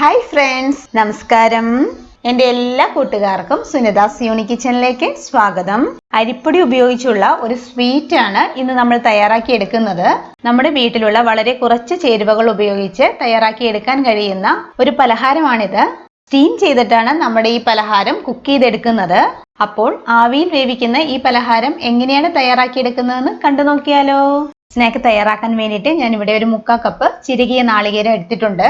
Hi friends, നമസ്കാരം. എൻ്റെ എല്ലാ കൂട്ടുകാർക്കും സുനിതാസ് യൂണിക് കിച്ചണിലേക്ക് സ്വാഗതം. അരിപ്പൊടി ഉപയോഗിച്ചുള്ള ഒരു സ്വീറ്റ് ആണ് ഇന്ന് നമ്മൾ തയ്യാറാക്കി എടുക്കുന്നത്. നമ്മുടെ വീട്ടിലുള്ള വളരെ കുറച്ച് ചേരുവകൾ ഉപയോഗിച്ച് തയ്യാറാക്കി എടുക്കാൻ കഴിയുന്ന ഒരു പലഹാരമാണിത്. സ്റ്റീം ചെയ്തിട്ടാണ് നമ്മുടെ ഈ പലഹാരം കുക്ക് ചെയ്തെടുക്കുന്നത്. അപ്പോൾ ആവിയിൽ വേവിക്കുന്ന ഈ പലഹാരം എങ്ങനെയാണ് തയ്യാറാക്കി എടുക്കുന്നതെന്ന് കണ്ടു നോക്കിയാലോ. സ്നാക്ക് തയ്യാറാക്കാൻ വേണ്ടിയിട്ട് ഞാൻ ഇവിടെ ഒരു 1/4 കപ്പ് ചിരകിയ നാളികേരം എടുത്തിട്ടുണ്ട്.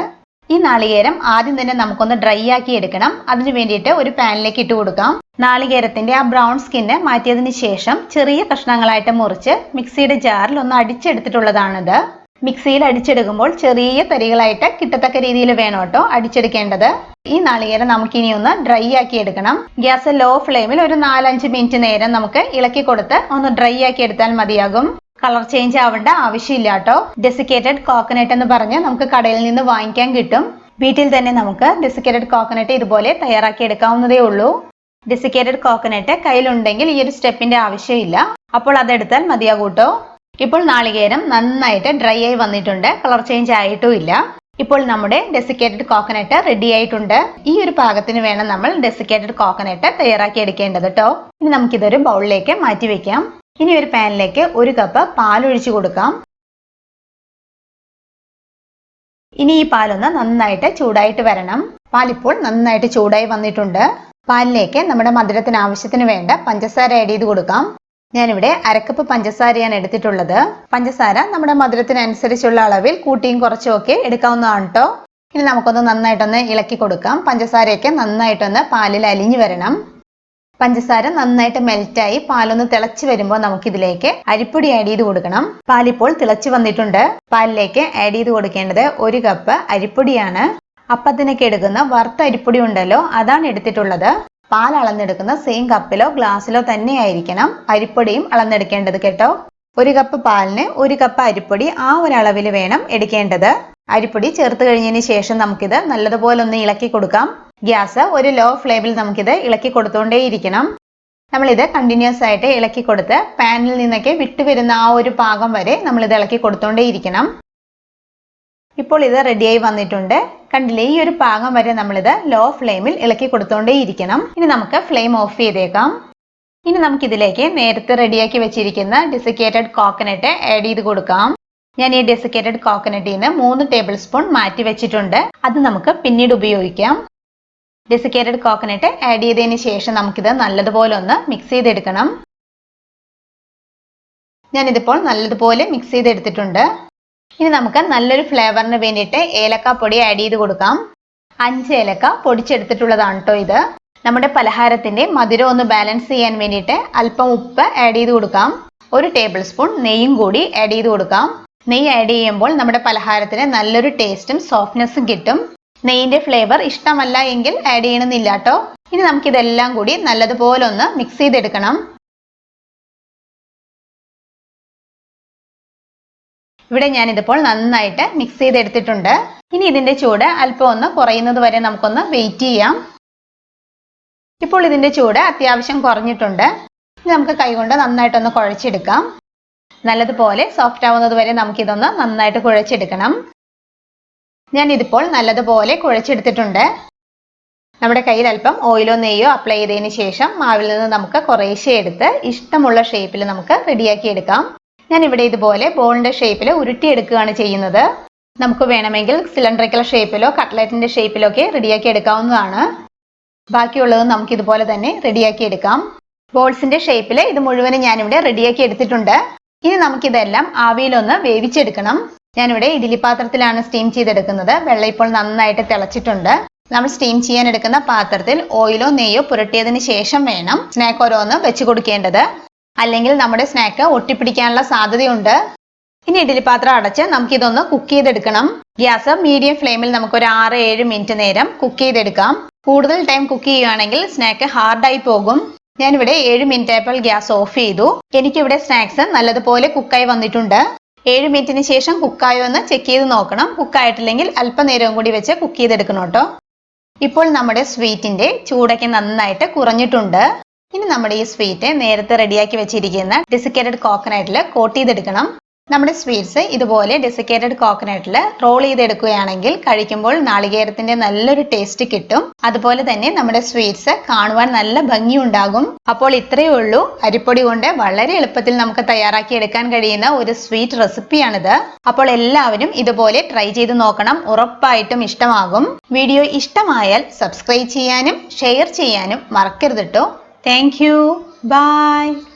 ഈ നാളികേരം ആദ്യം തന്നെ നമുക്കൊന്ന് ഡ്രൈ ആക്കി എടുക്കണം. അതിന് വേണ്ടിയിട്ട് ഒരു പാനിലേക്ക് ഇട്ട് കൊടുക്കാം. നാളികേരത്തിന്റെ ആ ബ്രൗൺ സ്കിന്ന് മാറ്റിയതിന് ശേഷം ചെറിയ കഷ്ണങ്ങളായിട്ട് മുറിച്ച് മിക്സിയുടെ ജാറിൽ ഒന്ന് അടിച്ചെടുത്തിട്ടുള്ളതാണിത്. മിക്സിയിൽ അടിച്ചെടുക്കുമ്പോൾ ചെറിയ തരികളായിട്ട് കിട്ടത്തക്ക രീതിയിൽ വേണം കേട്ടോ അടിച്ചെടുക്കേണ്ടത്. ഈ നാളികേരം നമുക്കിനി ഒന്ന് ഡ്രൈ ആക്കി എടുക്കണം. ഗ്യാസ് ലോ ഫ്ലെയിമിൽ ഒരു 4-5 മിനിറ്റ് നേരം നമുക്ക് ഇളക്കി കൊടുത്ത് ഒന്ന് ഡ്രൈ ആക്കി എടുത്താൽ മതിയാകും. കളർ ചേഞ്ച് ആവേണ്ട ആവശ്യമില്ല കേട്ടോ. ഡെസിക്കേറ്റഡ് കോക്കനട്ട് എന്ന് പറഞ്ഞ് നമുക്ക് കടയിൽ നിന്ന് വാങ്ങിക്കാൻ കിട്ടും. വീട്ടിൽ തന്നെ നമുക്ക് ഡെസിക്കേറ്റഡ് കോക്കനട്ട് ഇതുപോലെ തയ്യാറാക്കി എടുക്കാവുന്നതേ ഉള്ളൂ. ഡെസിക്കേറ്റഡ് കോക്കനട്ട് കയ്യിലുണ്ടെങ്കിൽ ഈ ഒരു സ്റ്റെപ്പിന്റെ ആവശ്യമില്ല. അപ്പോൾ അതെടുത്താൽ മതിയാകൂട്ടോ. ഇപ്പോൾ നാളികേരം നന്നായിട്ട് ഡ്രൈ ആയി വന്നിട്ടുണ്ട്. കളർ ചേഞ്ച് ആയിട്ടും ഇല്ല. ഇപ്പോൾ നമ്മുടെ ഡെസിക്കേറ്റഡ് കോക്കനട്ട് റെഡി ആയിട്ടുണ്ട്. ഈ ഒരു പാകത്തിന് വേണം നമ്മൾ ഡെസിക്കേറ്റഡ് കോക്കനട്ട് തയ്യാറാക്കി എടുക്കേണ്ടത് കേട്ടോ. ഇനി നമുക്കിതൊരു ബൗളിലേക്ക് മാറ്റി വെക്കാം. ഇനി ഒരു പാനിലേക്ക് 1 കപ്പ് പാൽ ഒഴിച്ചു കൊടുക്കാം. ഇനി ഈ പാലൊന്ന് നന്നായിട്ട് ചൂടായിട്ട് വരണം. പാലിപ്പോൾ നന്നായിട്ട് ചൂടായി വന്നിട്ടുണ്ട്. പാലിലേക്ക് നമ്മുടെ മധുരത്തിന് ആവശ്യത്തിന് വേണ്ട പഞ്ചസാര ആഡ് ചെയ്ത് കൊടുക്കാം. ഞാനിവിടെ 1/2 കപ്പ് പഞ്ചസാരയാണ് എടുത്തിട്ടുള്ളത്. പഞ്ചസാര നമ്മുടെ മധുരത്തിനനുസരിച്ചുള്ള അളവിൽ കൂട്ടിയും കുറച്ചും ഒക്കെ എടുക്കാവുന്നതാണ് കേട്ടോ. ഇനി നമുക്കൊന്ന് നന്നായിട്ടൊന്ന് ഇളക്കി കൊടുക്കാം. പഞ്ചസാരയൊക്കെ നന്നായിട്ടൊന്ന് പാലിൽ അലിഞ്ഞു വരണം. പഞ്ചസാര നന്നായിട്ട് മെൽറ്റായി പാലൊന്ന് തിളച്ച് വരുമ്പോൾ നമുക്കിതിലേക്ക് അരിപ്പൊടി ആഡ് ചെയ്ത് കൊടുക്കണം. പാലിപ്പോൾ തിളച്ച് വന്നിട്ടുണ്ട്. പാലിലേക്ക് ആഡ് ചെയ്ത് കൊടുക്കേണ്ടത് 1 കപ്പ് അരിപ്പൊടിയാണ്. അപ്പത്തിനൊക്കെ എടുക്കുന്ന വറുത്ത അരിപ്പൊടി ഉണ്ടല്ലോ, അതാണ് എടുത്തിട്ടുള്ളത്. പാൽ അളന്നെടുക്കുന്ന സെയിം കപ്പിലോ ഗ്ലാസ്സിലോ തന്നെ ആയിരിക്കണം അരിപ്പൊടിയും അളന്നെടുക്കേണ്ടത് കേട്ടോ. 1 കപ്പ് പാലിന് 1 കപ്പ് അരിപ്പൊടി ആ ഒരു അളവിൽ വേണം എടുക്കേണ്ടത്. അരിപ്പൊടി ചേർത്ത് കഴിഞ്ഞതിന് ശേഷം നമുക്കിത് നല്ലതുപോലെ ഒന്ന് ഇളക്കി കൊടുക്കാം. ഗ്യാസ് ഒരു ലോ ഫ്ലെയിമിൽ നമുക്കിത് ഇളക്കി കൊടുത്തുകൊണ്ടേയിരിക്കണം. നമ്മളിത് കണ്ടിന്യൂസ് ആയിട്ട് ഇളക്കി കൊടുത്ത് പാനിൽ നിന്നൊക്കെ വിട്ടുവരുന്ന ആ ഒരു പാകം വരെ നമ്മളിത് ഇളക്കി കൊടുത്തുകൊണ്ടേയിരിക്കണം. ഇപ്പോൾ ഇത് റെഡിയായി വന്നിട്ടുണ്ട്. കണ്ടില്ലേ, ഈ ഒരു പാകം വരെ നമ്മളിത് ലോ ഫ്ലെയിമിൽ ഇളക്കി കൊടുത്തുകൊണ്ടേയിരിക്കണം. ഇനി നമുക്ക് ഫ്ലെയിം ഓഫ് ചെയ്തേക്കാം. ഇനി നമുക്കിതിലേക്ക് നേരത്തെ റെഡിയാക്കി വെച്ചിരിക്കുന്ന ഡെസിക്കേറ്റഡ് കോക്കനട്ട് ആഡ് ചെയ്ത് കൊടുക്കാം. ഞാൻ ഈ ഡെസിക്കേറ്റഡ് കോക്കനട്ടിൽ നിന്ന് 3 ടേബിൾ സ്പൂൺ മാറ്റി വെച്ചിട്ടുണ്ട്. അത് നമുക്ക് പിന്നീട് ഉപയോഗിക്കാം. ഡെസിക്കേറ്റഡ് കോക്കനട്ട് ആഡ് ചെയ്തതിന് ശേഷം നമുക്കിത് നല്ലതുപോലെ ഒന്ന് മിക്സ് ചെയ്തെടുക്കണം. ഞാനിതിപ്പോൾ നല്ലതുപോലെ മിക്സ് ചെയ്തെടുത്തിട്ടുണ്ട്. ഇനി നമുക്ക് നല്ലൊരു ഫ്ലേവറിന് വേണ്ടിയിട്ട് ഏലക്ക പൊടി ആഡ് ചെയ്ത് കൊടുക്കാം. 5 ഏലക്ക പൊടിച്ചെടുത്തിട്ടുള്ളതാണ് കേട്ടോ ഇത്. നമ്മുടെ പലഹാരത്തിന്റെ മധുരം ഒന്ന് ബാലൻസ് ചെയ്യാൻ വേണ്ടിയിട്ട് അല്പം ഉപ്പ് ആഡ് ചെയ്ത് കൊടുക്കാം. 1 ടേബിൾ സ്പൂൺ നെയ്യും കൂടി ആഡ് ചെയ്ത് കൊടുക്കാം. നെയ്യ് ആഡ് ചെയ്യുമ്പോൾ നമ്മുടെ പലഹാരത്തിന് നല്ലൊരു ടേസ്റ്റും സോഫ്റ്റ്നെസ്സും കിട്ടും. നെയ്യിന്റെ ഫ്ലേവർ ഇഷ്ടമല്ല എങ്കിൽ ആഡ് ചെയ്യണമെന്നില്ല കേട്ടോ. ഇനി നമുക്കിതെല്ലാം കൂടി നല്ലതുപോലെ ഒന്ന് മിക്സ് ചെയ്തെടുക്കണം. ഇവിടെ ഞാനിതിപ്പോൾ നന്നായിട്ട് മിക്സ് ചെയ്തെടുത്തിട്ടുണ്ട്. ഇനി ഇതിന്റെ ചൂട് അല്പം ഒന്ന് കുറയുന്നത് വരെ നമുക്കൊന്ന് വെയിറ്റ് ചെയ്യാം. ഇപ്പോൾ ഇതിന്റെ ചൂട് അത്യാവശ്യം കുറഞ്ഞിട്ടുണ്ട്. ഇനി നമുക്ക് കൈകൊണ്ട് നന്നായിട്ടൊന്ന് കുഴച്ചെടുക്കാം. നല്ലതുപോലെ സോഫ്റ്റ് ആവുന്നത് വരെ നമുക്കിതൊന്ന് നന്നായിട്ട് കുഴച്ചെടുക്കണം. ഞാൻ ഇതിപ്പോൾ നല്ലതുപോലെ കുഴച്ചെടുത്തിട്ടുണ്ട്. നമ്മുടെ കയ്യിൽ അല്പം ഓയിലോ നെയ്യോ അപ്ലൈ ചെയ്തതിന് ശേഷം മാവിൽ നിന്ന് നമുക്ക് കുറേശ്ശെ എടുത്ത് ഇഷ്ടമുള്ള ഷേപ്പിൽ നമുക്ക് റെഡിയാക്കി എടുക്കാം. ഞാൻ ഇവിടെ ഇതുപോലെ ബോളിന്റെ ഷേപ്പിൽ ഉരുട്ടിയെടുക്കുകയാണ് ചെയ്യുന്നത്. നമുക്ക് വേണമെങ്കിൽ സിലിണ്ടറിക്കൽ ഷേപ്പിലോ കട്ട്ലറ്റിന്റെ ഷേപ്പിലോ ഒക്കെ റെഡിയാക്കി എടുക്കാവുന്നതാണ്. ബാക്കിയുള്ളത് നമുക്ക് ഇതുപോലെ തന്നെ റെഡിയാക്കി എടുക്കാം. ബോൾസിന്റെ ഷേപ്പിൽ ഇത് മുഴുവനും ഞാനിവിടെ റെഡിയാക്കി എടുത്തിട്ടുണ്ട്. ഇനി നമുക്കിതെല്ലാം ആവിയിലൊന്ന് വേവിച്ചെടുക്കണം. ഞാനിവിടെ ഇഡ്ഡലി പാത്രത്തിലാണ് സ്റ്റീം ചെയ്തെടുക്കുന്നത്. വെള്ളം ഇപ്പോൾ നന്നായിട്ട് തിളച്ചിട്ടുണ്ട്. നമ്മൾ സ്റ്റീം ചെയ്യാൻ എടുക്കുന്ന പാത്രത്തിൽ ഓയിലോ നെയ്യോ പുരട്ടിയതിന് ശേഷം വേണം സ്നാക്ക് ഓരോന്ന് വെച്ച് കൊടുക്കേണ്ടത്. അല്ലെങ്കിൽ നമ്മുടെ സ്നാക്ക് ഒട്ടിപ്പിടിക്കാനുള്ള സാധ്യതയുണ്ട്. ഇനി ഇഡ്ഡലി പാത്രം അടച്ച് നമുക്കിതൊന്ന് കുക്ക് ചെയ്തെടുക്കണം. ഗ്യാസ് മീഡിയം ഫ്ലെയിമിൽ നമുക്കൊരു 6-7 മിനിറ്റ് നേരം കുക്ക് ചെയ്തെടുക്കാം. കൂടുതൽ ടൈം കുക്ക് ചെയ്യുകയാണെങ്കിൽ സ്നാക്ക് ഹാർഡായി പോകും. ഞാനിവിടെ 7 മിനിറ്റ് ആയപ്പോൾ ഗ്യാസ് ഓഫ് ചെയ്തു. എനിക്കിവിടെ സ്നാക്സ് നല്ലതുപോലെ കുക്കായി വന്നിട്ടുണ്ട്. 7 മിനിറ്റിന് ശേഷം കുക്കായോ എന്ന് ചെക്ക് ചെയ്ത് നോക്കണം. കുക്കായിട്ടില്ലെങ്കിൽ അല്പനേരവും കൂടി വെച്ച് കുക്ക് ചെയ്തെടുക്കണം കേട്ടോ. ഇപ്പോൾ നമ്മുടെ സ്വീറ്റിന്റെ ചൂടൊക്കെ നന്നായിട്ട് കുറഞ്ഞിട്ടുണ്ട്. ഇനി നമ്മുടെ ഈ സ്വീറ്റ് നേരത്തെ റെഡിയാക്കി വെച്ചിരിക്കുന്ന ഡെസിക്കേറ്റഡ് കോക്കനട്ടിൽ കോട്ട് ചെയ്തെടുക്കണം. നമ്മുടെ സ്വീറ്റ്സ് ഇതുപോലെ ഡെസിക്കേറ്റഡ് കോക്കനട്ടിൽ റോൾ ചെയ്തെടുക്കുകയാണെങ്കിൽ കഴിക്കുമ്പോൾ നാളികേരത്തിന്റെ നല്ലൊരു ടേസ്റ്റ് കിട്ടും. അതുപോലെ തന്നെ നമ്മുടെ സ്വീറ്റ്സ് കാണുവാൻ നല്ല ഭംഗിയുണ്ടാകും. അപ്പോൾ ഇത്രയേ ഉള്ളൂ. അരിപ്പൊടി കൊണ്ട് വളരെ എളുപ്പത്തിൽ നമുക്ക് തയ്യാറാക്കി എടുക്കാൻ കഴിയുന്ന ഒരു സ്വീറ്റ് റെസിപ്പിയാണിത്. അപ്പോൾ എല്ലാവരും ഇതുപോലെ ട്രൈ ചെയ്ത് നോക്കണം. ഉറപ്പായിട്ടും ഇഷ്ടമാകും. വീഡിയോ ഇഷ്ടമായാൽ സബ്സ്ക്രൈബ് ചെയ്യാനും ഷെയർ ചെയ്യാനും മറക്കരുത് കേട്ടോ. Thank you. ബൈ.